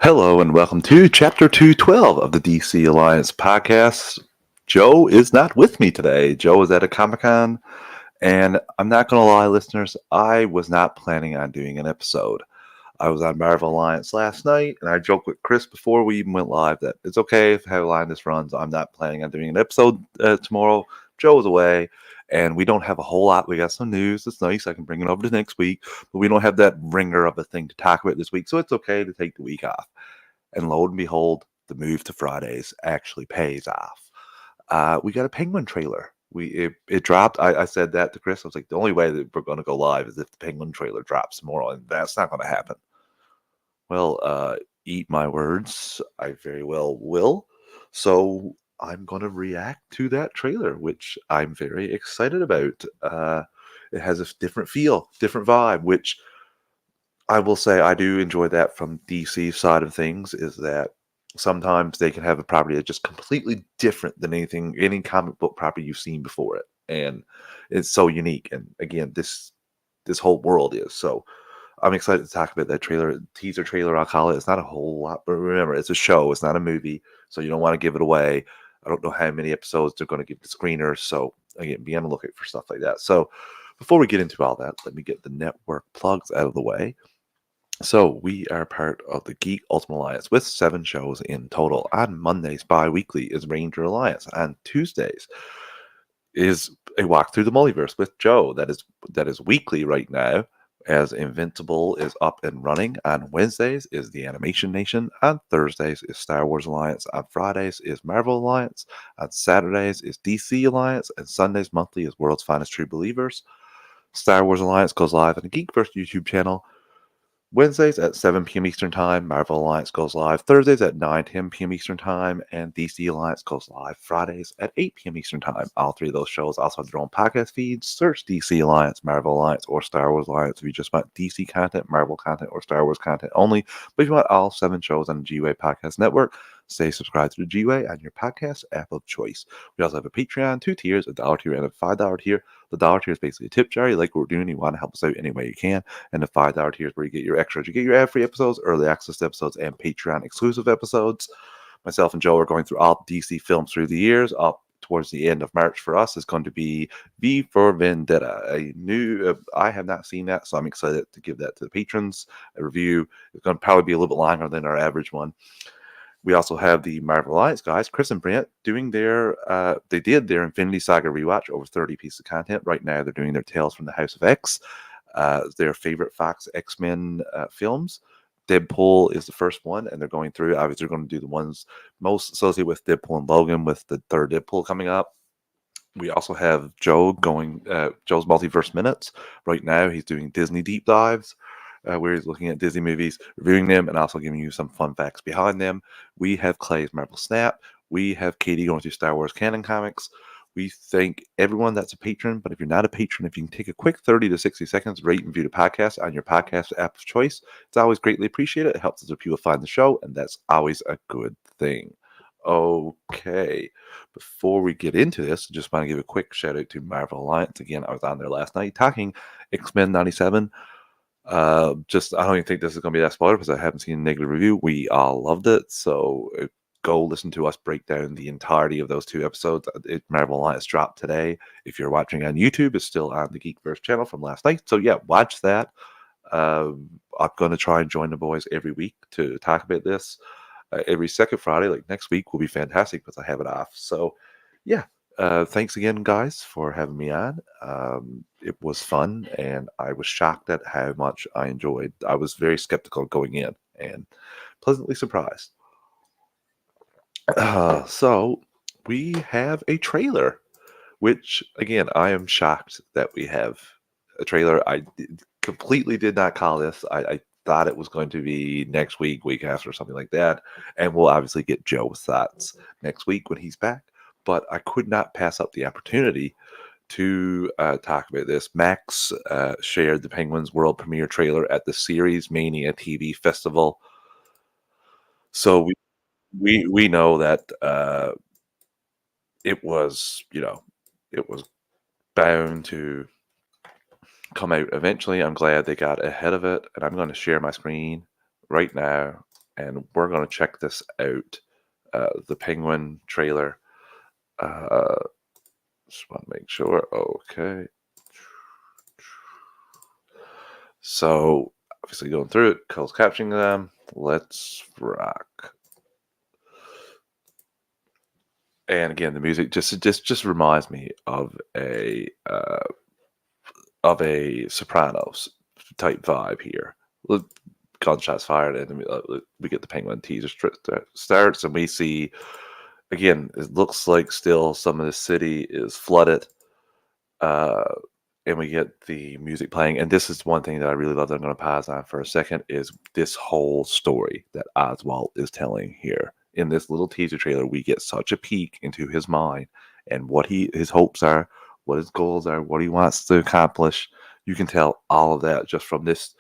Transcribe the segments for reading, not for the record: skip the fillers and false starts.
Hello and welcome to Chapter 212 of the DC Alliance podcast. Joe is not with me today. Joe is at a Comic Con, and I'm not going to lie, listeners, I was not planning on doing an episode. I was on Marvel Alliance last night, and I joked with Chris before we even went live that it's okay if How Line this runs. I'm not planning on doing an episode tomorrow. Joe is away, and we don't have a whole lot. We got some news. It's nice. I can bring it over to next week, but we don't have that ringer of a thing to talk about this week, so it's okay to take the week off. And lo and behold, the move to Fridays actually pays off. We got a Penguin trailer. It dropped. I said that to Chris. I was like, the only way that we're going to go live is if the Penguin trailer drops tomorrow, and that's not going to happen. Well, eat my words. I very well will. So I'm going to react to that trailer, which I'm very excited about. It has a different feel, different vibe, which I will say I do enjoy that from DC side of things, is that sometimes they can have a property that's just completely different than any comic book property you've seen before it. And it's so unique. And again, this whole world is. So I'm excited to talk about that trailer, teaser trailer, I'll call it. It's not a whole lot, but remember, it's a show, it's not a movie, so you don't want to give it away. I don't know how many episodes they're going to give the screeners, so again, be on the lookout for stuff like that. So before we get into all that, let me get the network plugs out of the way. So we are part of the Geek Ultimate Alliance with 7 shows in total. On Mondays, bi-weekly is Ranger Alliance. On Tuesdays is a walk through the multiverse with Joe. That is weekly right now, as Invincible is up and running. On Wednesdays is the Animation Nation. On Thursdays is Star Wars Alliance. On Fridays is Marvel Alliance. On Saturdays is DC Alliance. And Sundays monthly is World's Finest True Believers. Star Wars Alliance goes live on the Geekverse YouTube channel Wednesdays at 7 p.m. Eastern Time. Marvel Alliance goes live Thursdays at 9-10 p.m. Eastern Time, and DC Alliance goes live Fridays at 8 p.m. Eastern Time. All three of those shows also have their own podcast feeds. Search DC Alliance, Marvel Alliance, or Star Wars Alliance if you just want DC content, Marvel content, or Star Wars content only. But if you want all 7 shows on the G-Way Podcast Network, stay subscribed to the G-Way on your podcast app of choice. We also have a Patreon, 2 tiers, a $1 tier and a $5 tier. The $1 tier is basically a tip jar. You like what we're doing, you want to help us out any way you can. And the $5 tier is where you get your extras. You get your ad-free episodes, early access episodes, and Patreon exclusive episodes. Myself and Joe are going through all DC films through the years. Up towards the end of March for us is going to be V for Vendetta. A new, I have not seen that, so I'm excited to give that to the patrons. A review. It's going to probably be a little bit longer than our average one. We also have the Marvel Alliance guys, Chris and Brent, doing they did their Infinity Saga rewatch, over 30 pieces of content. Right now, they're doing their Tales from the House of X, their favorite Fox X-Men films. Deadpool is the first one, and they're going through. Obviously, they're going to do the ones most associated with Deadpool and Logan, with the third Deadpool coming up. We also have Joe going, Joe's Multiverse Minutes. Right now, he's doing Disney deep dives, where he's looking at Disney movies, reviewing them, and also giving you some fun facts behind them. We have Clay's Marvel Snap. We have Katie going through Star Wars canon comics. We thank everyone that's a patron, but if you're not a patron, if you can take a quick 30 to 60 seconds, rate and view the podcast on your podcast app of choice, it's always greatly appreciated. It helps other people find the show, and that's always a good thing. Okay, before we get into this, I just want to give a quick shout out to Marvel Alliance. Again, I was on there last night talking X-Men 97. I don't even think this is going to be that spoiler because I haven't seen a negative review. We all loved it, so go listen to us break down the entirety of those 2 episodes. Marvel Alliance dropped today. If you're watching on YouTube, it's still on the Geekverse channel from last night. So yeah, watch that. I'm going to try and join the boys every week to talk about this. Every second Friday, like next week, will be fantastic because I have it off. So yeah, thanks again, guys, for having me on. It was fun, and I was shocked at how much I enjoyed. I was very skeptical going in, and pleasantly surprised. So we have a trailer, which again, I am shocked that we have a trailer. Completely did not call this. I thought it was going to be next week, week after, something like that. And we'll obviously get Joe's thoughts next week when he's back. But I could not pass up the opportunity to talk about this. Max shared the Penguins world premiere trailer at the Series Mania TV Festival. So we know that it was, it was bound to come out eventually. I'm glad they got ahead of it, and I'm going to share my screen right now, and we're going to check this out. The Penguin trailer. Just want to make sure. Okay. So, obviously going through it, Cole's capturing them. Let's rock. And again, the music just reminds me of a Sopranos type vibe here. Gunshots fired, and we get the Penguin teaser starts, and we see again. It looks like still some of the city is flooded, and we get the music playing. And this is one thing that I really love that I'm going to pause on for a second is this whole story that Oswald is telling here. In this little teaser trailer, we get such a peek into his mind and what his hopes are, what his goals are, what he wants to accomplish. You can tell all of that just from this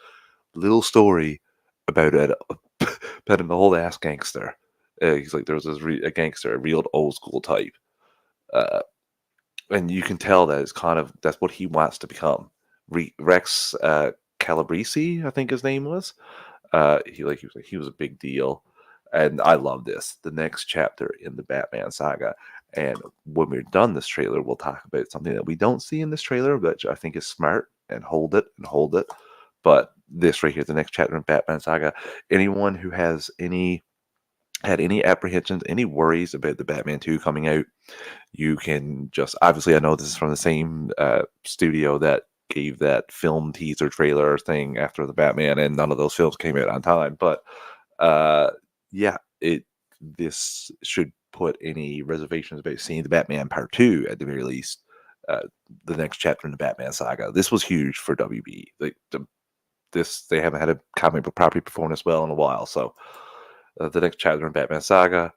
little story about about an old ass gangster. He's like, there's a gangster, a real old school type. And you can tell that it's kind of that's what he wants to become. Rex Calabrese, I think his name was. He was a big deal, and I love this. The next chapter in the Batman saga, and when we're done this trailer, we'll talk about something that we don't see in this trailer, but I think is smart and hold it. But this right here, the next chapter in Batman saga. Anyone who had any apprehensions, any worries about the Batman 2 coming out, you can just obviously I know this is from the same studio that gave that film teaser trailer thing after the Batman, and none of those films came out on time. But this should put any reservations about seeing the Batman Part 2 at the very least. The next chapter in the Batman saga. This was huge for WB. They haven't had a comic book property perform as well in a while. So the next chapter in Batman saga.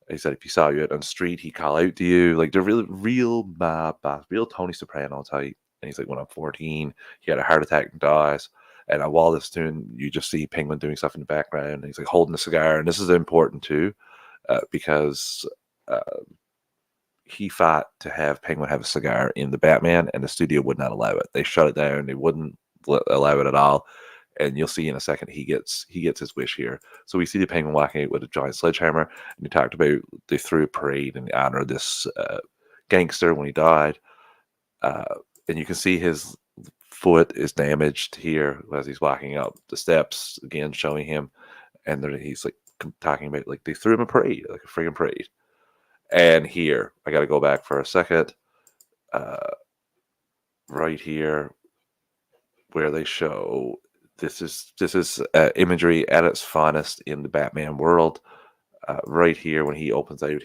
He said if he saw you out on the street, he'd call out to you. Like they're real mob boss, real Tony Soprano type. And he's like, when I'm 14, he had a heart attack and dies. And while this doing, you just see Penguin doing stuff in the background. And he's like holding a cigar. And this is important too, because he fought to have Penguin have a cigar in the Batman, and the studio would not allow it. They shut it down. They wouldn't allow it at all. And you'll see in a second he gets his wish here. So we see the Penguin walking out with a giant sledgehammer, and he talked about they threw a parade in honor of this gangster when he died. And you can see his foot is damaged here as he's walking up the steps, again showing him, and he's like talking about like they threw him a parade, like a friggin' parade. And here, I got to go back for a second. Right here, where they show this is imagery at its finest in the Batman world. Right here, when he opens out,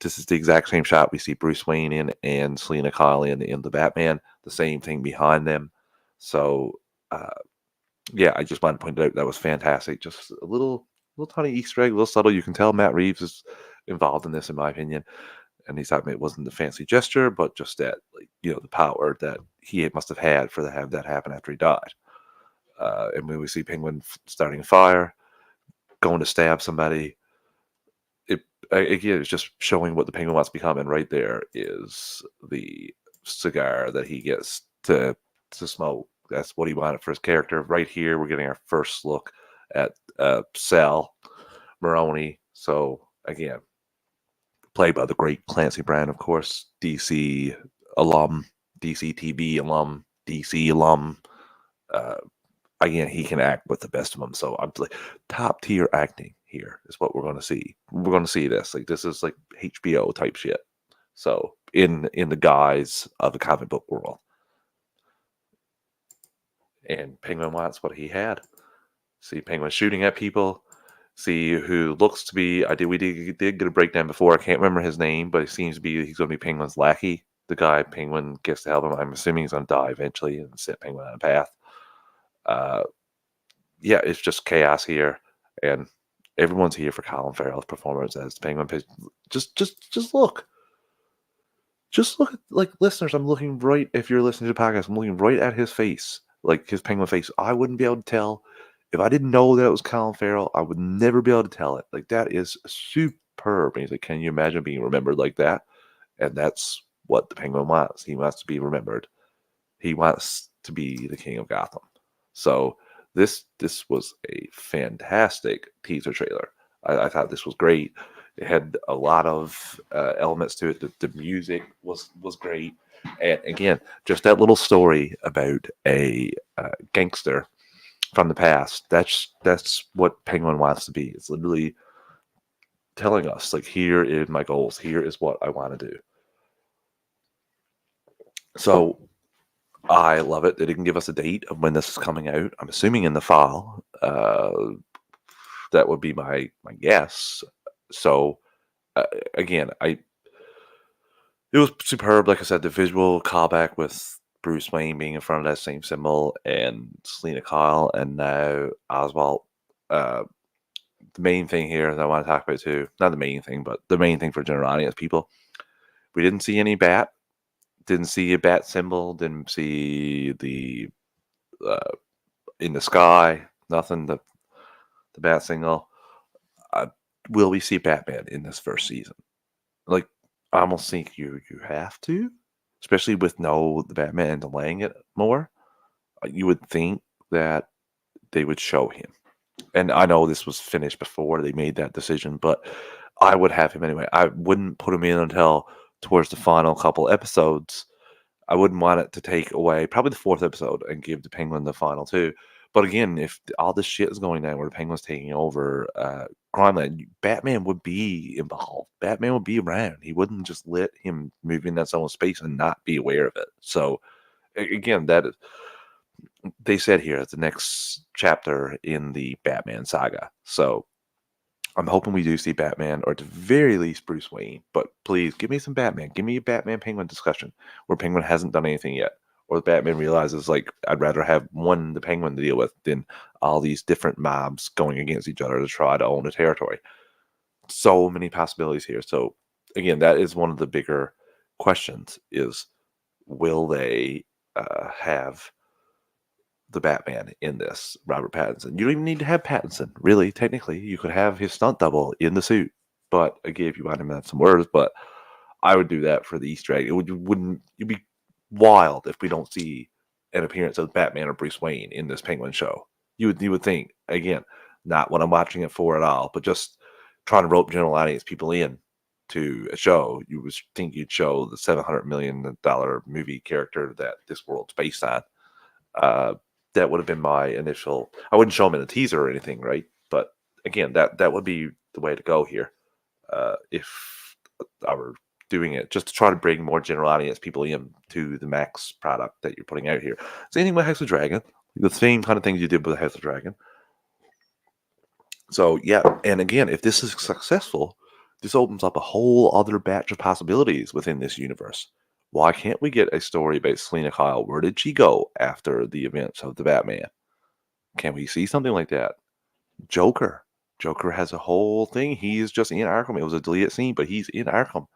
this is the exact same shot we see Bruce Wayne in and Selena Kyle in the Batman. The same thing behind them. So, I just wanted to point out that was fantastic. Just a little tiny Easter egg, a little subtle. You can tell Matt Reeves is involved in this, in my opinion. And he's talking about it wasn't the fancy gesture, but just that, like, the power that he must have had for have that happen after he died. And when we see Penguin starting a fire, going to stab somebody, it's just showing what the Penguin wants to become. And right there is the cigar that he gets to smoke. That's what he wanted for his character. Right here, we're getting our first look at Sal Maroni. So again, played by the great Clancy Brown, of course, DC alum, DC TV alum, DC alum. Again, he can act with the best of them. So I'm like, top tier acting here is what we're going to see. We're going to see this. Like this is like HBO type shit. So in the guise of the comic book world. And Penguin wants what he had. See Penguin shooting at people. See who looks to be. We did get a breakdown before. I can't remember his name, but it seems to be he's going to be Penguin's lackey. The guy Penguin gets to help him. I'm assuming he's going to die eventually and set Penguin on a path. It's just chaos here, and everyone's here for Colin Farrell's performance as the Penguin. Just look. Just look at, like, listeners, I'm looking right, if you're listening to the podcast, I'm looking right at his face, like his Penguin face. I wouldn't be able to tell. If I didn't know that it was Colin Farrell, I would never be able to tell it. Like, that is superb. And he's like, can you imagine being remembered like that? And that's what the Penguin wants. He wants to be remembered. He wants to be the king of Gotham. So This was a fantastic teaser trailer. I thought this was great. It had a lot of elements to it. The music was great, and again, just that little story about a gangster from the past. That's what Penguin wants to be. It's literally telling us, like, here is my goals. Here is what I want to do. So I love it. They didn't give us a date of when this is coming out. I'm assuming in the fall. That would be my guess. So uh, again, it was superb. Like I said, the visual callback with Bruce Wayne being in front of that same symbol and Selena Kyle and now Oswald. Uh, the main thing here that I want to talk about too, not the main thing, but the main thing for general audience people, we didn't see any bat, didn't see a bat symbol, didn't see the uh, in the sky, nothing. The bat signal. Uh, will we see Batman in this first season? Like, I almost think you have to, especially with the Batman delaying it more. You would think that they would show him. And I know this was finished before they made that decision, but I would have him anyway. I wouldn't put him in until towards the final couple episodes. I wouldn't want it to take away probably the fourth episode and give the Penguin the final two. But again, if all this shit is going down where the Penguin's taking over Crimeland, Batman would be involved. Batman would be around. He wouldn't just let him move in that someone's space and not be aware of it. So again, that is, they said here it's the next chapter in the Batman saga. So I'm hoping we do see Batman, or at the very least Bruce Wayne. But please give me some Batman. Give me a Batman Penguin discussion where Penguin hasn't done anything yet, or the Batman realizes like I'd rather have the Penguin to deal with than all these different mobs going against each other to try to own a territory. So many possibilities here. So again, that is one of the bigger questions: is will they have the Batman in this, Robert Pattinson? You don't even need to have Pattinson, really. Technically, you could have his stunt double in the suit. But again, if you want him to have some words, but I would do that for the Easter egg. It'd be wild if we don't see an appearance of Batman or Bruce Wayne in this Penguin show. You would think, again, not what I'm watching it for at all, but just trying to rope general audience people in to a show. You would think you'd show the $700 million movie character that this world's based on. Uh, that would have been my initial. I wouldn't show them in a teaser or anything, right? But again, that would be the way to go here. If I were doing it, just to try to bring more general audience people in to the Max product that you're putting out here. Same thing with House of Dragon, the same kind of things you did with House of Dragon. So yeah, and again, if this is successful, this opens up a whole other batch of possibilities within this universe. Why can't we get a story about Selena Kyle? Where did she go after the events of the Batman? Can we see something like that? Joker. Joker has a whole thing. He's just in Arkham. It was a deleted scene, but he's in Arkham.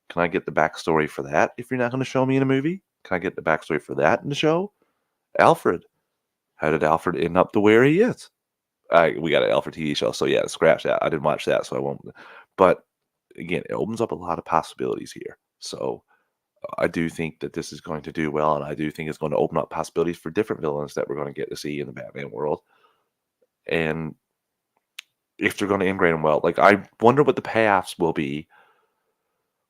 Can I get the backstory for that if you're not going to show me in a movie? Can I get the backstory for that in the show? Alfred. How did Alfred end up to where he is? We got an Alfred TV show, so yeah, scratch that. I didn't watch that, so I won't. But again, it opens up a lot of possibilities here. So I do think that this is going to do well, and I do think it's going to open up possibilities for different villains that we're going to get to see in the Batman world. And if they're going to integrate them well, like I wonder what the payoffs will be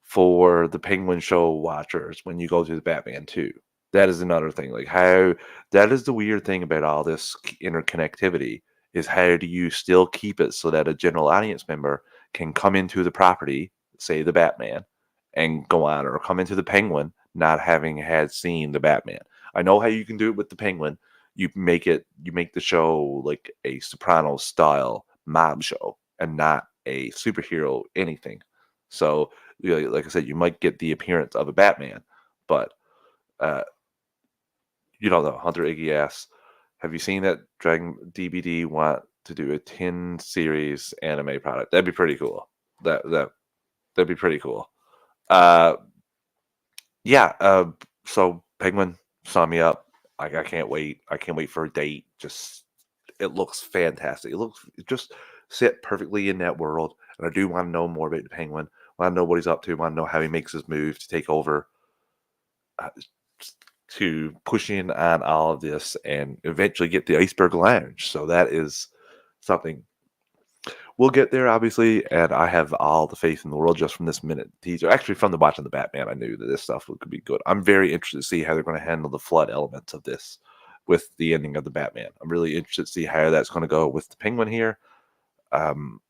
for the Penguin show watchers when you go to the Batman 2. That is another thing. Like how that is the weird thing about all this interconnectivity is how do you still keep it so that a general audience member can come into the property, say the Batman, and go on, or come into the Penguin not having had seen the Batman. I know how you can do it with the Penguin. You make the show like a Sopranos style mob show and not a superhero anything. So like I said, you might get the appearance of a Batman, but uh, you don't know. Hunter Iggy asks, "Have you seen that Dragon DBD want to do a 10 series anime product? That'd be pretty cool. That'd be pretty cool." Uh, yeah. So Penguin, sign me up. I can't wait. I can't wait for a date. Just it looks fantastic. It just set perfectly in that world, and I do want to know more about the Penguin. Want to know what he's up to. Want to know how he makes his move to take over. Uh, to push in on all of this and eventually get the Iceberg Lounge. So that is something we'll get there, obviously. And I have all the faith in the world just from this minute teaser. Actually, from the watching the Batman, I knew that this stuff could be good. I'm very interested to see how they're going to handle the flood elements of this with the ending of the Batman. I'm really interested to see how that's going to go with the Penguin here. Um,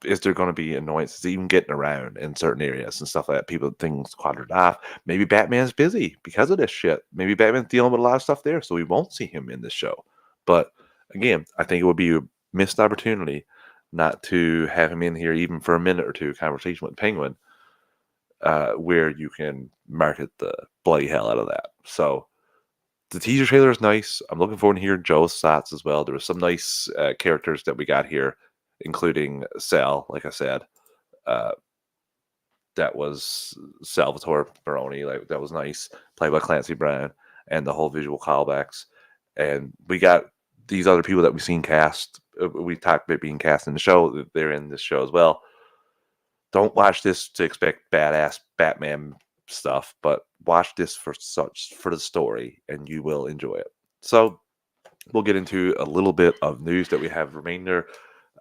is there going to be annoyances even getting around in certain areas and stuff like that? People things quadrupled off. Maybe Batman's busy because of this shit. Maybe Batman's dealing with a lot of stuff there, so we won't see him in this show. But again, I think it would be a missed opportunity not to have him in here even for a minute or two conversation with Penguin, where you can market the bloody hell out of that. So the teaser trailer is nice. I'm looking forward to hearing Joe's thoughts as well. There were some nice characters that we got here, including Sal, like I said. Uh, that was Salvatore Baroni. Like that was nice, played by Clancy Brown, and the whole visual callbacks. And we got these other people that we've seen cast. We talked about being cast in the show. They're in this show as well. Don't watch this to expect badass Batman stuff, but watch this for the story, and you will enjoy it. So we'll get into a little bit of news that we have remainder.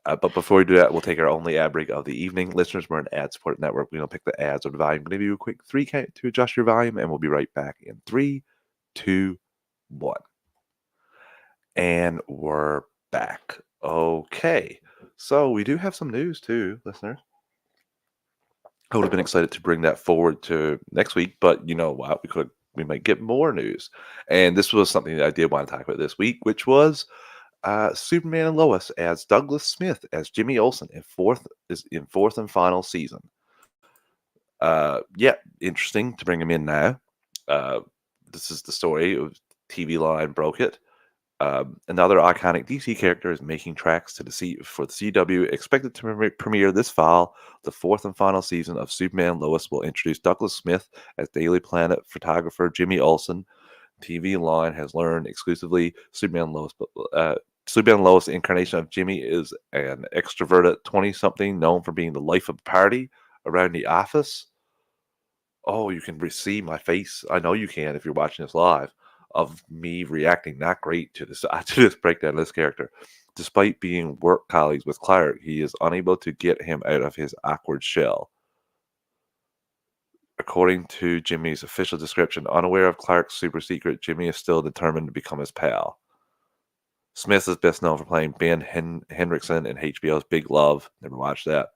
But before we do that, we'll take our only ad break of the evening. Listeners, we're an ad-supported network. We don't pick the ads or the volume. I'm going to give you a quick 3 count to adjust your volume, and we'll be right back in 3, 2, 1. And we're back. Okay. So we do have some news too, listeners. I would have been excited to bring that forward to next week, but you know what? We might get more news. And this was something that I did want to talk about this week, which was Superman and Lois as Douglas Smith as Jimmy Olsen in fourth and final season. Yeah, interesting to bring him in now. This is the story of TV Line broke it. Another iconic DC character is making tracks to for the CW, expected to premiere this fall. The fourth and final season of Superman and Lois will introduce Douglas Smith as Daily Planet photographer Jimmy Olsen. TV Line has learned exclusively Superman and Lois, the incarnation of Jimmy, is an extroverted 20-something known for being the life of the party around the office. Oh, you can see my face. I know you can if you're watching this live, of me reacting not great to this to this breakdown of this character. Despite being work colleagues with Clark, he is unable to get him out of his awkward shell. According to Jimmy's official description, unaware of Clark's super secret, Jimmy is still determined to become his pal. Smith is best known for playing Ben Hendrickson in HBO's Big Love. Never watched that.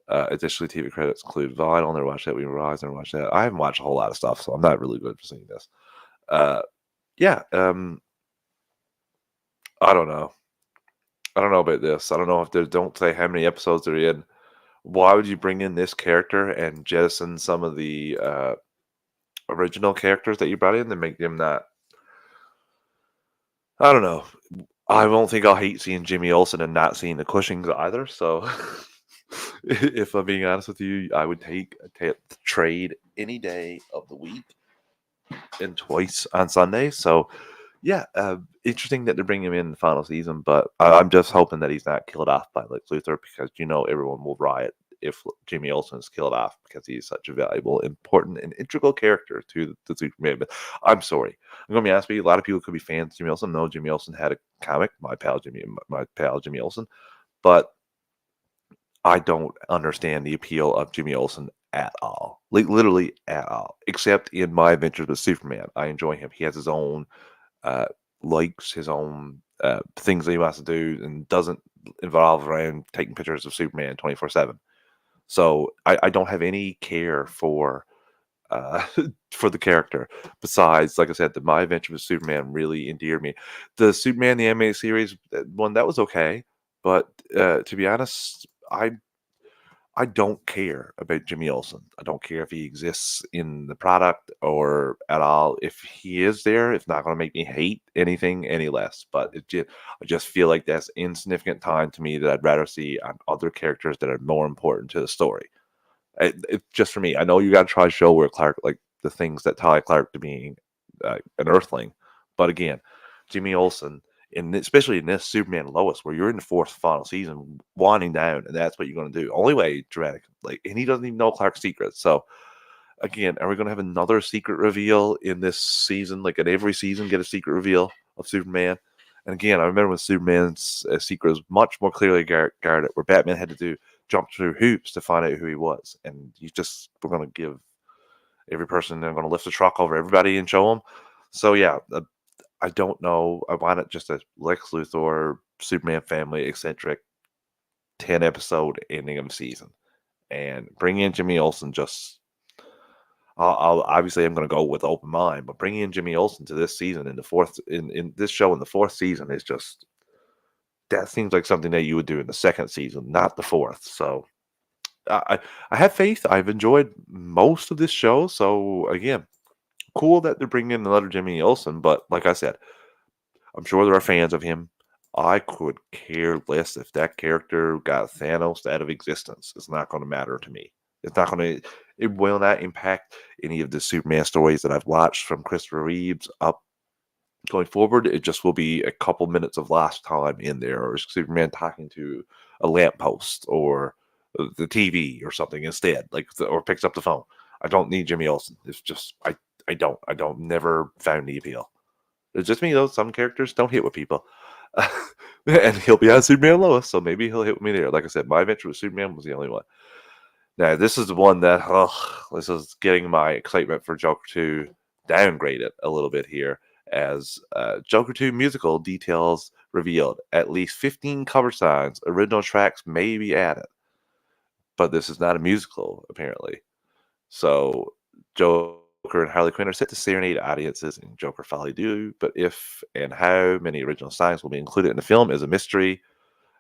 Additionally, TV credits include Vinyl. Never watched that. We Rise. Never watched that. I haven't watched a whole lot of stuff, so I'm not really good for seeing this. Yeah. I don't know. I don't know about this. I don't know if they don't say how many episodes they're in. Why would you bring in this character and jettison some of the original characters that you brought in to make them not? I don't know. I don't think I'll hate seeing Jimmy Olsen and not seeing the Cushings either. So, if I'm being honest with you, I would take the trade any day of the week and twice on Sunday. So, yeah, interesting that they're bringing him in the final season, but I'm just hoping that he's not killed off by Lex Luthor, because everyone will riot if Jimmy Olsen is killed off, because he's such a valuable, important, and integral character to the Superman. But I'm sorry, I'm going to be honest with you. A lot of people could be fans of Jimmy Olsen. No, Jimmy Olsen had a comic, my pal Jimmy Olsen, but I don't understand the appeal of Jimmy Olsen at all, like literally at all, except in My Adventures with Superman. I enjoy him. He has his own likes, his own things that he wants to do, and doesn't involve around taking pictures of Superman 24/7. So I don't have any care for for the character. Besides, like I said, the My Adventure with Superman really endeared me. The Superman the animated series one, that was okay, but to be honest, I don't care about Jimmy Olsen. I don't care if he exists in the product or at all. If he is there, it's not going to make me hate anything any less. But I just feel like that's insignificant time to me that I'd rather see on other characters that are more important to the story. It's just for me. I know you got to try to show where Clark, like the things that tie Clark to being an Earthling. But again, Jimmy Olsen, especially in this Superman and Lois, where you're in the fourth final season, winding down, and that's what you're going to do. Only way dramatic, and he doesn't even know Clark's secrets. So again, are we going to have another secret reveal in this season? Like in every season, get a secret reveal of Superman. And again, I remember when Superman's secret was much more clearly guarded, where Batman had to jump through hoops to find out who he was. And we're going to give every person, they're going to lift a truck over everybody and show them. So yeah, I don't know. I want it just a Lex Luthor, Superman family eccentric 10 episode ending of the season, and bring in Jimmy Olsen. I'll obviously I'm going to go with open mind, but bringing in Jimmy Olsen to this season in this show in the fourth season is just, that seems like something that you would do in the second season, not the fourth. So I have faith. I've enjoyed most of this show. So again, cool that they're bringing in another Jimmy Olsen, but like I said, I'm sure there are fans of him. I could care less if that character got Thanos out of existence. It's not going to matter to me. It's not going to. It will not impact any of the Superman stories that I've watched from Christopher Reeves up going forward. It just will be a couple minutes of last time in there, or Superman talking to a lamppost or the TV or something instead, or picks up the phone. I don't need Jimmy Olsen. It's just I don't never found the appeal. It's just me though. Some characters don't hit with people. And he'll be on Superman and Lois, so maybe he'll hit with me there. Like I said, my adventure with Superman was the only one. Now, this is the one that, this is getting my excitement for Joker 2 downgraded a little bit here, as Joker 2 musical details revealed. At least 15 cover songs, original tracks may be added. But this is not a musical, apparently. So, Joker and Harley Quinn are set to serenade audiences in Joker Folly Do, but if and how many original songs will be included in the film is a mystery.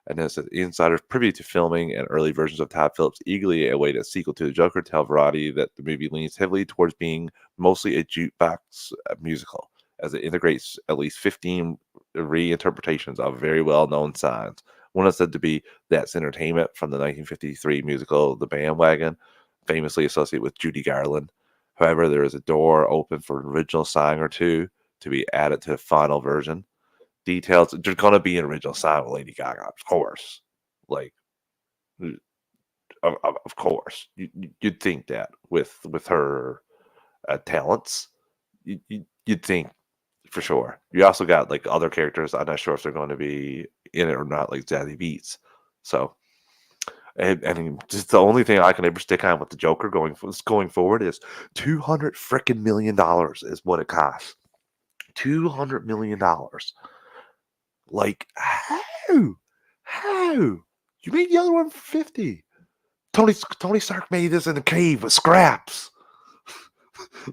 And then it says insiders privy to filming and early versions of Todd Phillips eagerly await a sequel to The Joker tell Variety that the movie leans heavily towards being mostly a jukebox musical, as it integrates at least 15 reinterpretations of very well-known songs. One is said to be That's Entertainment from the 1953 musical The Bandwagon, famously associated with Judy Garland. However, there is a door open for an original song or two to be added to the final version. Details, there's going to be an original song with Lady Gaga, of course. Like, of course. You'd think that with her talents. You'd think for sure. You also got like other characters. I'm not sure if they're going to be in it or not, like Zazie Beetz. So, I mean, just the only thing I can ever stick on with the Joker going forward is $200 million is what it costs. $200 million. Like, how? How? You made the other one for 50. Tony Stark made this in a cave with scraps.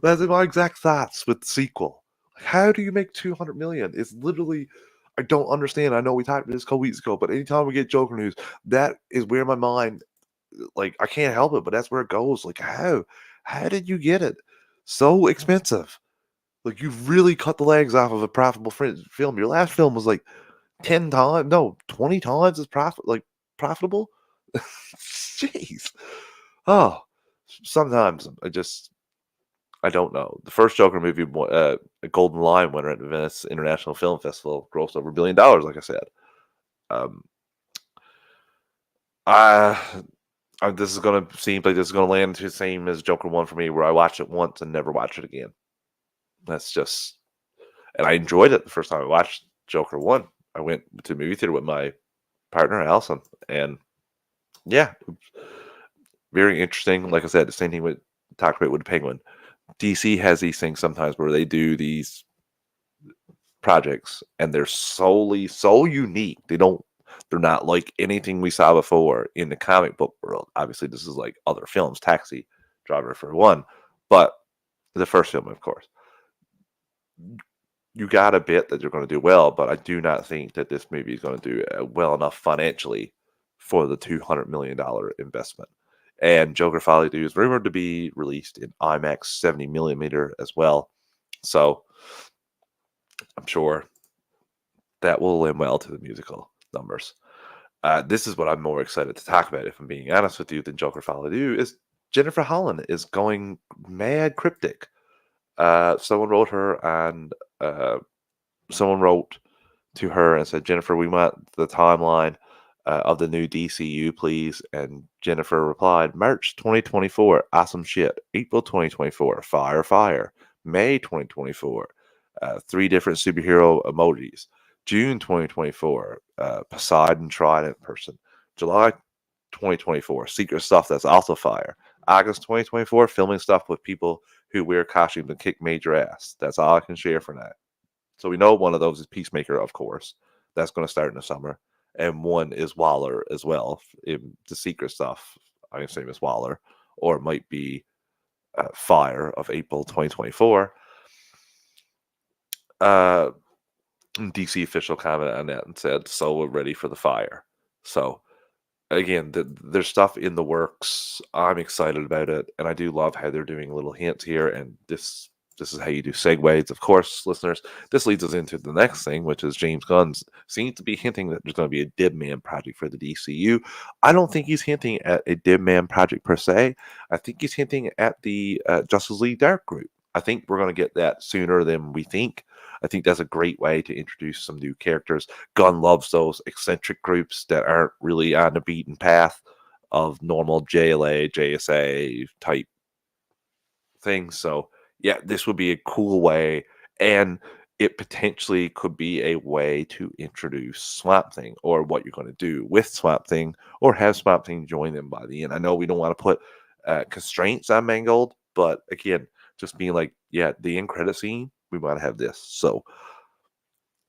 That's my exact thoughts with the sequel. How do you make 200 million? It's literally, I don't understand. I know we talked about this a couple weeks ago, but anytime we get Joker news, that is where my mind, like, I can't help it, but that's where it goes. Like, how did you get it so expensive? Like, you've really cut the legs off of a profitable film. Your last film was like 10 times, no, 20 times as profitable. Jeez. Oh, sometimes I don't know. The first Joker movie, a Golden Lion winner at the Venice International Film Festival, grossed over $1 billion, like I said. This is going to seem like this is going to land the same as Joker 1 for me, where I watched it once and never watched it again. That's just, and I enjoyed it the first time I watched Joker 1. I went to the movie theater with my partner, Allison, and yeah, very interesting. Like I said, the same thing with talked about with the Penguin. DC has these things sometimes where they do these projects and they're so unique. They're not like anything we saw before in the comic book world. Obviously, this is like other films, Taxi Driver for one, but the first film, of course. You got a bit that you're going to do well, but I do not think that this movie is going to do well enough financially for the $200 million investment. And Joker Folly Do is rumored to be released in IMAX 70 millimeter as well. So I'm sure that will lend well to the musical numbers. This is what I'm more excited to talk about, if I'm being honest with you, than Joker Folly Do, is Jennifer Holland is going mad cryptic. Someone wrote to her and said, Jennifer, we want the timeline of the new DCU, please? And Jennifer replied, March 2024, awesome shit. April 2024, fire, fire. May 2024, three different superhero emojis. June 2024, Poseidon Trident person. July 2024, secret stuff that's also fire. August 2024, filming stuff with people who wear costumes and kick major ass. That's all I can share for now. So we know one of those is Peacemaker, of course. That's going to start in the summer. And one is Waller as well. The secret stuff, I assume, is Waller. Or it might be Fire of April 2024. DC official commented on that and said, so we're ready for the fire. So again, there's stuff in the works. I'm excited about it, and I do love how they're doing little hints here. And this is how you do segues, of course, listeners. This leads us into the next thing, which is James Gunn seems to be hinting that there's going to be a Dead Man project for the DCU. I don't think he's hinting at a Dead Man project per se. I think he's hinting at the Justice League Dark group. I think we're going to get that sooner than we think. I think that's a great way to introduce some new characters. Gunn loves those eccentric groups that aren't really on the beaten path of normal JLA, JSA type things. So, yeah, this would be a cool way, and it potentially could be a way to introduce Swamp Thing, or what you're going to do with Swamp Thing, or have Swamp Thing join them by the end. I know we don't want to put constraints on Mangold, but again, just being like, yeah, the end credit scene, we might have this. So,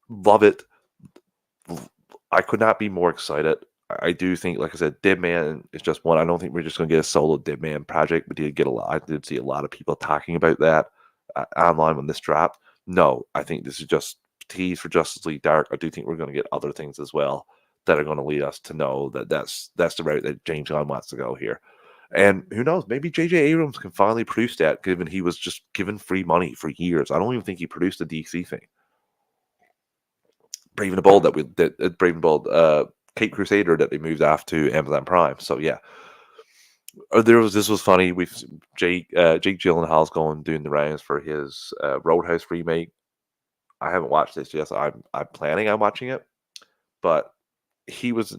love it. I could not be more excited. I do think, like I said, Dead Man is just one. I don't think we're just going to get a solo Dead Man project. I did see a lot of people talking about that online when this dropped. No, I think this is just tease for Justice League Dark. I do think we're going to get other things as well that are going to lead us to know that that's the route that James Gunn wants to go here. And who knows? Maybe J.J. Abrams can finally produce that, given he was just given free money for years. I don't even think he produced the DC thing. Brave and the Bold Brave and Bold Cape Crusader that they moved off to Amazon Prime. So yeah, this was funny. Jake Gyllenhaal's doing the rounds for his Roadhouse remake. I haven't watched this yet. So I'm planning on watching it, but he was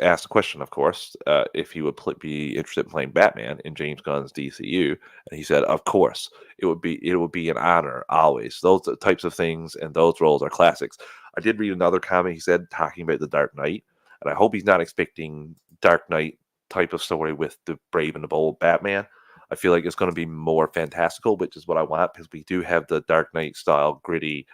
asked a question, of course, if he would be interested in playing Batman in James Gunn's DCU, and he said, "Of course, it would be an honor always. Those types of things and those roles are classics." I did read another comment he said talking about the Dark Knight, and I hope he's not expecting Dark Knight type of story with the Brave and the Bold Batman. I feel like it's going to be more fantastical, which is what I want, because we do have the Dark Knight style gritty,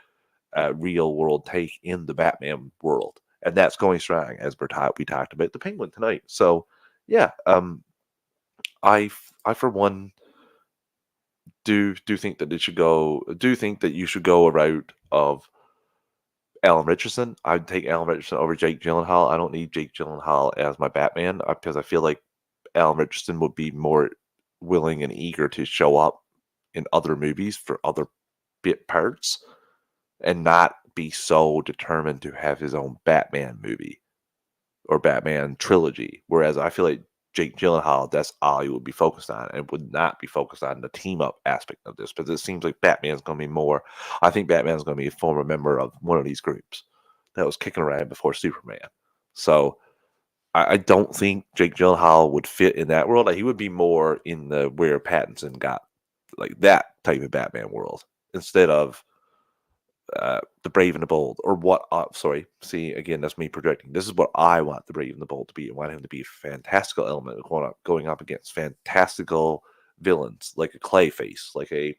real world take in the Batman world. And that's going strong, as we talked about the Penguin tonight. So, yeah, I for one do think that it should go. Do think that you should go a route of Alan Richardson. I'd take Alan Richardson over Jake Gyllenhaal. I don't need Jake Gyllenhaal as my Batman, because I feel like Alan Richardson would be more willing and eager to show up in other movies for other bit parts, and not be so determined to have his own Batman movie or Batman trilogy. Whereas I feel like Jake Gyllenhaal, that's all he would be focused on, and would not be focused on the team up aspect of this. But it seems like Batman's going to be more. I think Batman's going to be a former member of one of these groups that was kicking around before Superman. So I don't think Jake Gyllenhaal would fit in that world. Like, he would be more in the where Pattinson got, like that type of Batman world, instead of the Brave and the Bold, or what? Sorry, see, again, that's me projecting. This is what I want the Brave and the Bold to be. I want him to be a fantastical element going up against fantastical villains, like a Clayface, like a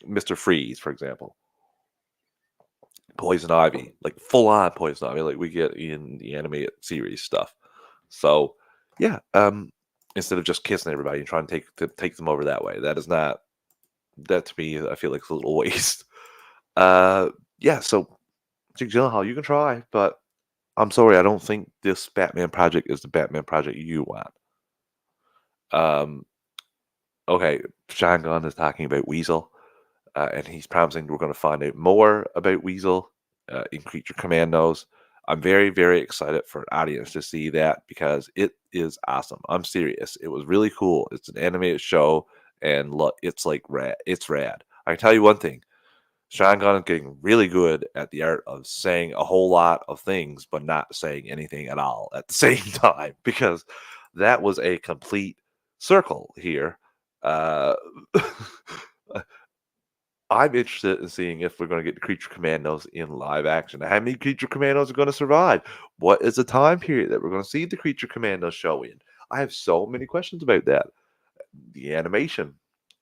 Mr. Freeze, for example. Poison Ivy, like full on Poison Ivy, like we get in the animated series stuff. So, yeah, instead of just kissing everybody and trying to take them over that way, that to me, I feel like it's a little waste. Yeah, so Jake Gyllenhaal, you can try, but I'm sorry, I don't think this Batman project is the Batman project you want. Okay, Sean Gunn is talking about Weasel, and he's promising we're going to find out more about Weasel in Creature Commandos. I'm very, very excited for an audience to see that, because it is awesome. I'm serious. It was really cool. It's an animated show, and look, it's like rad. It's rad. I can tell you one thing. Sean Gunn is getting really good at the art of saying a whole lot of things, but not saying anything at all at the same time, because that was a complete circle here. Uh, I'm interested in seeing if we're going to get the Creature Commandos in live action. How many Creature Commandos are going to survive? What is the time period that we're going to see the Creature Commandos show in? I have so many questions about that. The animation.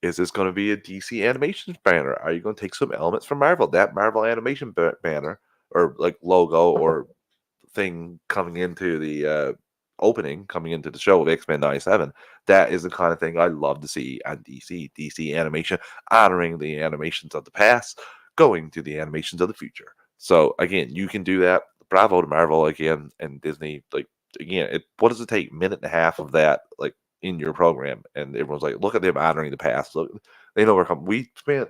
Is this going to be a DC Animations banner? Are you going to take some elements from Marvel? That Marvel Animation banner or like logo or thing coming into the opening, coming into the show of X-Men 97, that is the kind of thing I love to see on DC animation, honoring the animations of the past, going to the animations of the future. So again, you can do that. Bravo to Marvel again and Disney. Like again, what does it take? Minute and a half of that, like in your program, and everyone's like, look at them honoring the past. Look, they know we're coming. We spent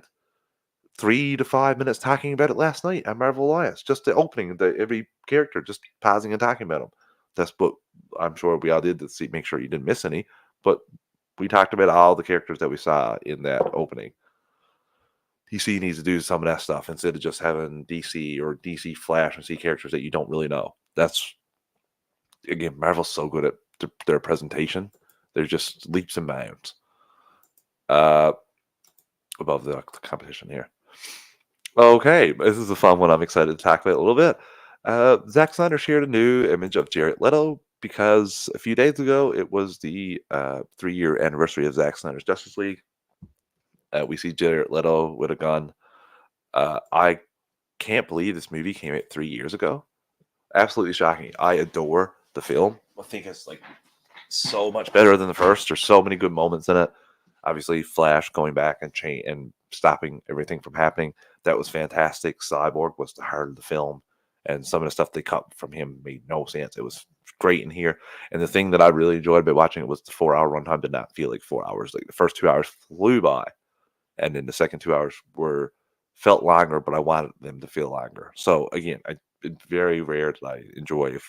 3 to 5 minutes talking about it last night at Marvel Alliance. Just the opening, every character just pausing and talking about them. That's what I'm sure we all did to see, make sure you didn't miss any. But we talked about all the characters that we saw in that opening. DC needs to do some of that stuff instead of just having DC or DC Flash and see characters that you don't really know. That's again, Marvel's so good at their presentation. They're just leaps and bounds above the competition here. Okay, this is a fun one. I'm excited to talk about a little bit. Zack Snyder shared a new image of Jared Leto because a few days ago it was the 3-year anniversary of Zack Snyder's Justice League. We see Jared Leto with a gun. I can't believe this movie came out 3 years ago. Absolutely shocking. I adore the film. I think it's like so much better than the first. There's so many good moments in it. Obviously, Flash going back and stopping everything from happening. That was fantastic. Cyborg was the heart of the film, and some of the stuff they cut from him made no sense. It was great in here. And the thing that I really enjoyed about watching it was the 4 hour runtime did not feel like 4 hours. Like the first 2 hours flew by, and then the second 2 hours felt longer, but I wanted them to feel longer. So again, it's very rare that I enjoy a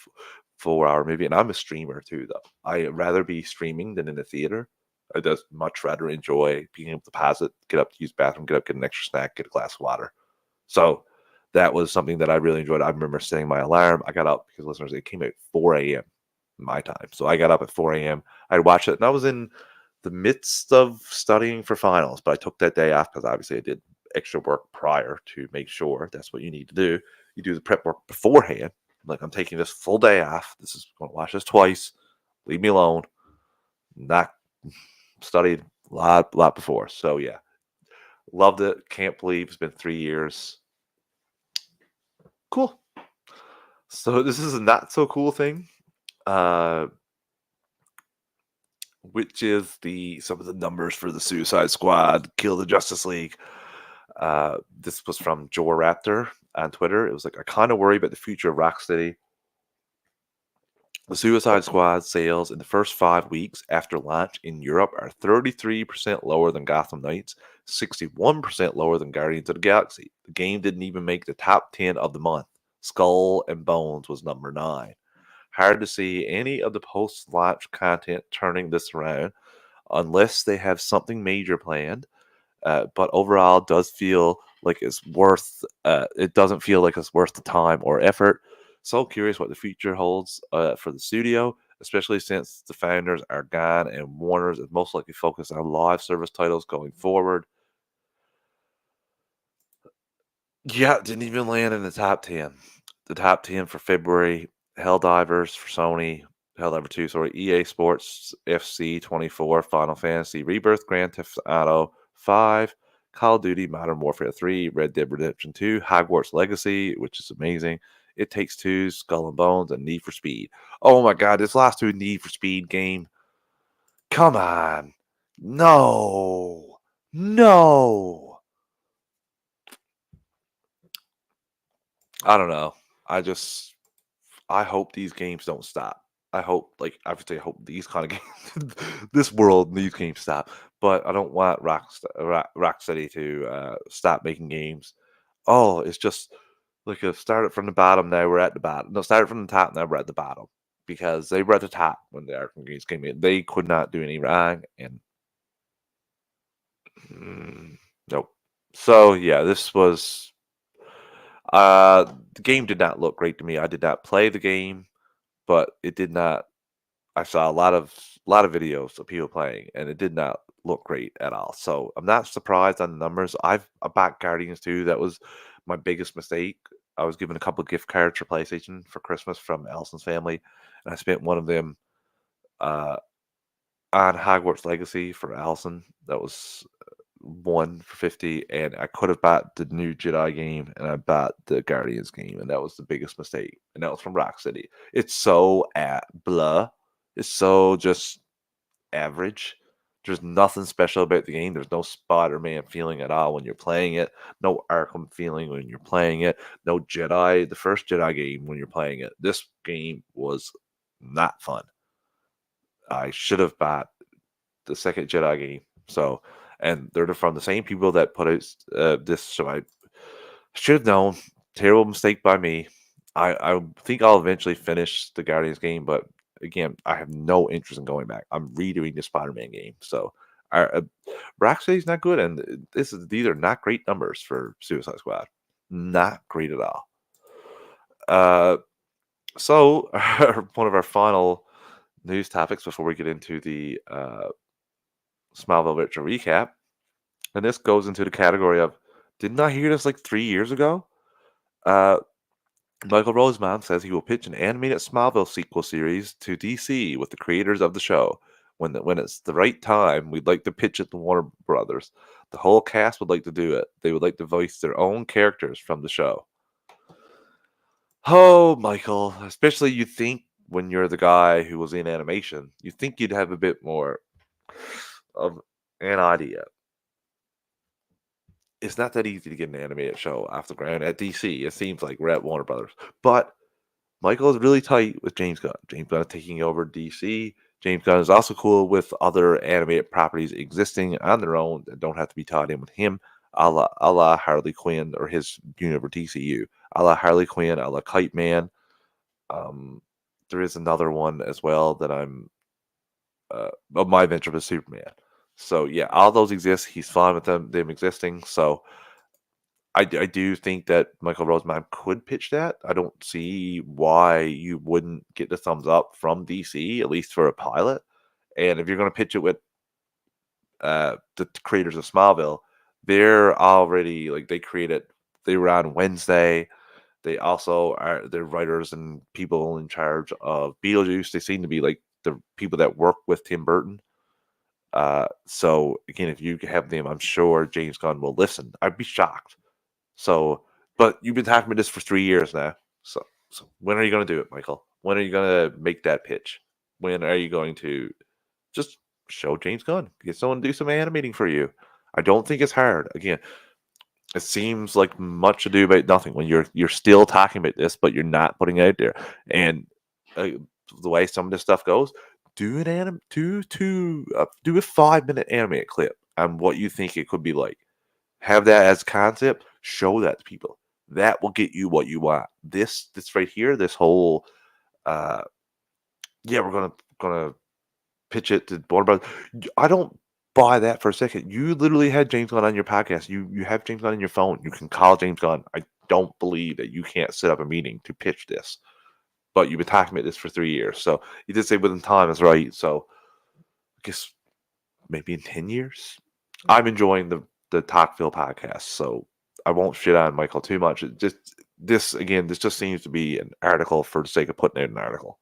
4 hour movie, and I'm a streamer too. Though I rather be streaming than in the theater. I just much rather enjoy being able to pause it, get up to use the bathroom, get up, get an extra snack, get a glass of water. So that was something that I really enjoyed. I remember setting my alarm. I got up because listeners, it came at 4 a.m. my time. So I got up at 4 a.m. I'd watch it, and I was in the midst of studying for finals, but I took that day off because obviously I did extra work prior to make sure that's what you need to do. You do the prep work beforehand. Like, I'm taking this full day off. This is going to watch this twice. Leave me alone. Not studied a lot before. So yeah, loved it. Can't believe it's been 3 years. Cool. So this is a not so cool thing, which is some of the numbers for the Suicide Squad, Kill the Justice League. This was from Joe Raptor on Twitter. It was like, I kind of worry about the future of Rocksteady. The Suicide Squad sales in the first 5 weeks after launch in Europe are 33% lower than Gotham Knights, 61% lower than Guardians of the Galaxy. The game didn't even make the top 10 of the month. Skull and Bones was number 9. Hard to see any of the post-launch content turning this around unless they have something major planned. But overall, it does feel like it's worth. It doesn't feel like it's worth the time or effort. So curious what the future holds for the studio, especially since the founders are gone and Warner's is most likely focused on live service titles going forward. Yeah, didn't even land in the top 10. The top 10 for February: Helldivers for Sony, Helldiver 2, sorry, EA Sports FC 24, Final Fantasy Rebirth, Grand Theft Auto 5, Call of Duty Modern Warfare 3, Red Dead Redemption 2, Hogwarts Legacy, which is amazing, It Takes Two, Skull and Bones, and Need for Speed. Oh my god, this last two Need for Speed game. Come on. No. No. I don't know. I hope these games don't stop. I hope, like, I would say, I hope these kind of games, this world, these games stop. But I don't want Rocksteady to stop making games. Oh, it's just like a started from the bottom. Now we're at the bottom. No, started from the top. Now we're at the bottom because they were at the top when the Arkham games came in. They could not do any wrong, and nope. So yeah, this was The game did not look great to me. I did not play the game, but it did not. I saw a lot of videos of people playing, and it did not look great at all. So I'm not surprised on the numbers. I bought Guardians too. That was my biggest mistake. I was given a couple of gift cards for PlayStation for Christmas from Allison's family, and I spent one of them uh, on Hogwarts Legacy for Allison. That was one for 50, and I could have bought the new Jedi game, and I bought the Guardians game, and that was the biggest mistake. And that was from Rocksteady. It's so at blah. It's so just average. There's nothing special about the game. There's no Spider-Man feeling at all when you're playing it. No Arkham feeling when you're playing it. No Jedi, the first Jedi game when you're playing it. This game was not fun. I should have bought the second Jedi game. So, and they're from the same people that put out this. So I should have known. Terrible mistake by me. I think I'll eventually finish the Guardians game, but again, I have no interest in going back. I'm redoing the Spider-Man game, so Rocksteady's not good, and these are not great numbers for Suicide Squad. Not great at all. Uh, so one of our final news topics before we get into the Smallville Retro recap, and this goes into the category of didn't I hear this like 3 years ago? Uh, Michael Roseman says he will pitch an animated Smallville sequel series to DC with the creators of the show. When it's the right time, we'd like to pitch it to Warner Brothers. The whole cast would like to do it. They would like to voice their own characters from the show. Oh, Michael, especially you think when you're the guy who was in animation, you think you'd have a bit more of an idea. It's not that easy to get an animated show off the ground at DC. It seems like we're at Warner Brothers, but Michael is really tight with James Gunn. James Gunn is taking over DC. James Gunn is also cool with other animated properties existing on their own that don't have to be tied in with him, a la Harley Quinn or his universe DCU, a la Harley Quinn, a la Kite Man. There is another one as well that I'm of my venture with Superman. So yeah, all those exist. He's fine with them existing. So I do think that Michael Roseman could pitch that. I don't see why you wouldn't get the thumbs up from DC, at least for a pilot. And if you're going to pitch it with the creators of Smallville, they're already like they were on Wednesday. They also are they're writers and people in charge of Beetlejuice. They seem to be like the people that work with Tim Burton. So again, if you have them, I'm sure James Gunn will listen. I'd be shocked. So, but you've been talking about this for 3 years now. So when are you going to do it, Michael? When are you going to make that pitch? When are you going to just show James Gunn? Get someone to do some animating for you. I don't think it's hard. Again, it seems like much ado about nothing when you're still talking about this, but you're not putting it out there. And the way some of this stuff goes, do an do a 5-minute animated clip on what you think it could be like. Have that as concept. Show that to people. That will get you what you want. This right here, this whole yeah, we're gonna pitch it to Warner Brothers. I don't buy that for a second. You literally had James Gunn on your podcast. You have James Gunn on your phone. You can call James Gunn. I don't believe that you can't set up a meeting to pitch this. But you've been talking about this for 3 years. So you did say within time is right. So I guess maybe in 10 years. I'm enjoying the Talkville podcast, so I won't shit on Michael too much. It just this just seems to be an article for the sake of putting out an article,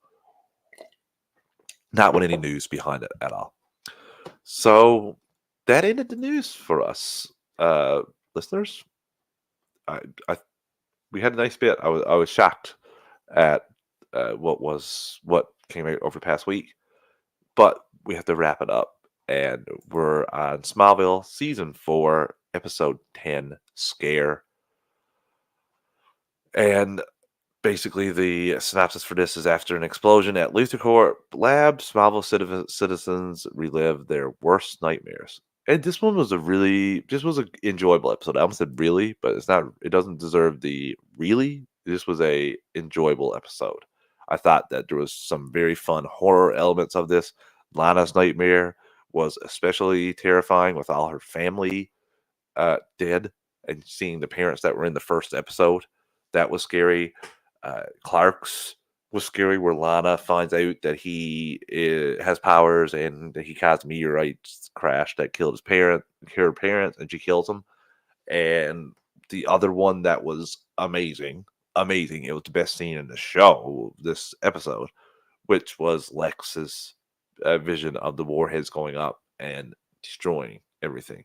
not with any news behind it at all. So that ended the news for us, listeners. I we had a nice bit. I was shocked at what came out over the past week, but we have to wrap it up. And we're on Smallville season 4, episode 10, Scare. And basically, the synopsis for this is after an explosion at LuthorCorp Lab, Smallville citizens relive their worst nightmares. And this one was this was an enjoyable episode. I almost said really, but it's not. It doesn't deserve the really. This was a enjoyable episode. I thought that there was some very fun horror elements of this. Lana's nightmare was especially terrifying with all her family dead and seeing the parents that were in the first episode. That was scary. Clark's was scary, where Lana finds out that he has powers and that he caused a meteorite crash that killed her parents, and she kills him. And the other one that was amazing, amazing. It was the best scene in the show, this episode, which was Lex's vision of the warheads going up and destroying everything.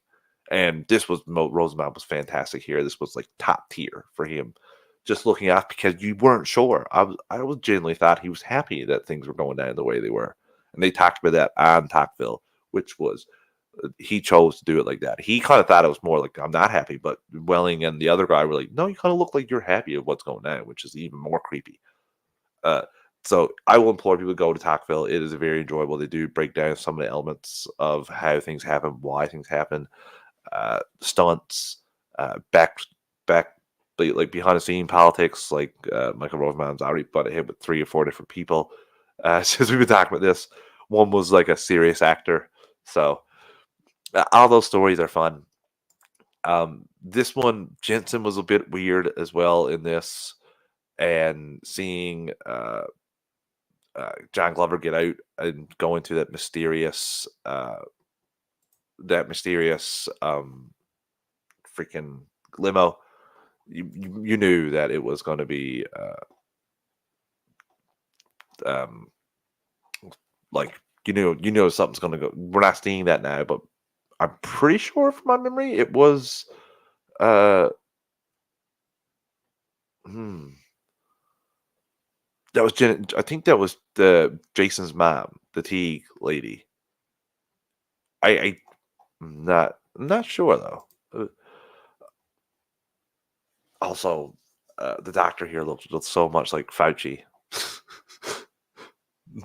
And this was Rosenbaum was fantastic here. This was like top tier for him. Just looking out, because you weren't sure. I was genuinely thought he was happy that things were going down the way they were, and they talked about that on Tocqueville, which was he chose to do it like that. He kind of thought it was more like, I'm not happy, but Welling and the other guy were like, no, you kind of look like you're happy of what's going on, which is even more creepy. Uh, so I will implore people to go to Tocqueville. It is very enjoyable. They do break down some of the elements of how things happen, why things happen, stunts, back like behind the scene politics. Like Michael Rosenbaum's already butted hit with 3 or 4 different people since we've been talking about this. One was like a serious actor, so all those stories are fun. This one, Jensen was a bit weird as well in this, and seeing John Glover get out and go into that mysterious freaking limo. You knew that it was going to be like you knew something's going to go. We're not seeing that now, but I'm pretty sure from my memory it was that was Jen. I think that was the Jason's mom, the T lady. I'm not sure though. Also, the doctor here looks so much like Fauci.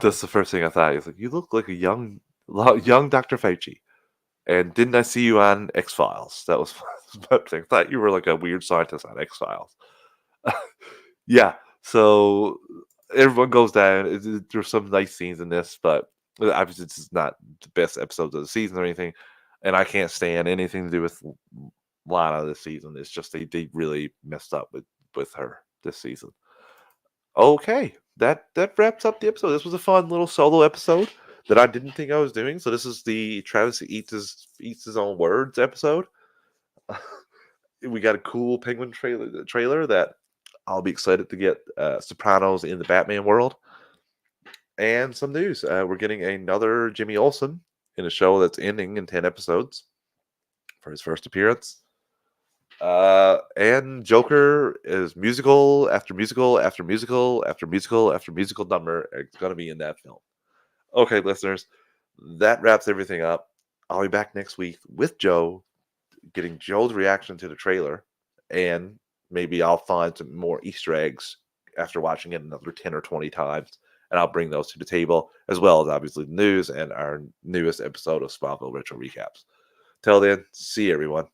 That's the first thing I thought. He's like, you look like a young Dr. Fauci. And didn't I see you on X Files? That was I thought you were like a weird scientist on X Files. Yeah. So everyone goes down. There's some nice scenes in this, but obviously this is not the best episodes of the season or anything. And I can't stand anything to do with Lana this season. It's just they really messed up with her this season. Okay, that wraps up the episode. This was a fun little solo episode that I didn't think I was doing. So this is the Travis eats his own words episode. We got a cool Penguin trailer that I'll be excited to get Sopranos in the Batman world. And some news. We're getting another Jimmy Olsen in a show that's ending in 10 episodes for his first appearance. And Joker is musical after musical after musical after musical after musical number. It's going to be in that film. Okay, listeners, that wraps everything up. I'll be back next week with Joe, getting Joe's reaction to the trailer, and maybe I'll find some more Easter eggs after watching it another 10 or 20 times, and I'll bring those to the table, as well as obviously the news and our newest episode of Smallville Retro Recaps. Till then, see you, everyone.